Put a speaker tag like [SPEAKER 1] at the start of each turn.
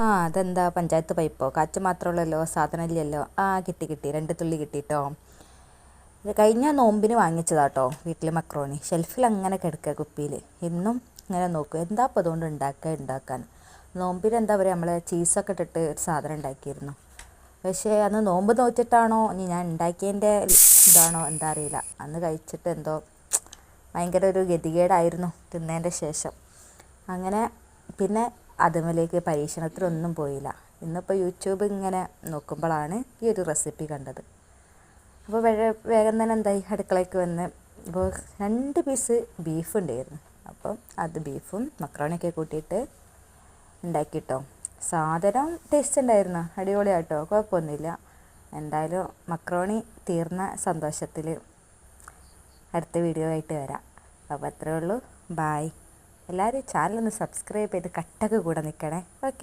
[SPEAKER 1] അതെന്താ പഞ്ചായത്ത് പൈപ്പോ? കാറ്റ് മാത്രമുള്ളല്ലോ, സാധനമില്ലല്ലോ. കിട്ടി 2 തുള്ളി കിട്ടിട്ടോ. ഇത് കഴിഞ്ഞ നോമ്പിന് വാങ്ങിച്ചതാട്ടോ വീട്ടിൽ മക്രോണി. ഷെൽഫിൽ അങ്ങനെ കിടക്കുക കുപ്പിയിൽ. എന്നും ഇങ്ങനെ നോക്കും എന്താ ഇപ്പോൾ അതുകൊണ്ട് ഉണ്ടാക്കാൻ. നോമ്പിന് എന്താ പറയുക, നമ്മൾ ചീസൊക്കെ ഇട്ടിട്ട് ഒരു സാധനം ഉണ്ടാക്കിയിരുന്നു. പക്ഷേ അന്ന് നോമ്പ് നോറ്റിട്ടാണോ ഇനി ഞാൻ ഉണ്ടാക്കിയതിൻ്റെ ഇതാണോ എന്താ അറിയില്ല, അന്ന് കഴിച്ചിട്ട് എന്തോ ഭയങ്കര ഒരു ഗതികേടായിരുന്നു തിന്നതിൻ്റെ ശേഷം. അങ്ങനെ പിന്നെ അതുമേലേക്ക് പരീക്ഷണത്തിലൊന്നും പോയില്ല. ഇന്നിപ്പോൾ യൂട്യൂബ് ഇങ്ങനെ നോക്കുമ്പോഴാണ് ഈ ഒരു റെസിപ്പി കണ്ടത്. അപ്പോൾ വേഗം തന്നെ എന്തായി, അടുക്കളയ്ക്ക് വന്ന് അപ്പോൾ 2 പീസ് ബീഫ് ഉണ്ടായിരുന്നു. അപ്പം അത് ബീഫും മക്രോണിയൊക്കെ കൂട്ടിയിട്ട് ഉണ്ടാക്കിട്ടോ. സാധനം ടേസ്റ്റ് ഉണ്ടായിരുന്നു, അടിപൊളിയാട്ടോ, കുഴപ്പമൊന്നുമില്ല. എന്തായാലും മക്രോണി തീർന്ന സന്തോഷത്തിൽ അടുത്ത വീഡിയോ ആയിട്ട് വരാം. അപ്പോൾ അത്രയേ ഉള്ളൂ, ബായ്. എല്ലാവരും ചാനലൊന്ന് സബ്സ്ക്രൈബ് ചെയ്ത് കട്ടൊക്കെ കൂടെ നിൽക്കണേ. ഓക്കെ.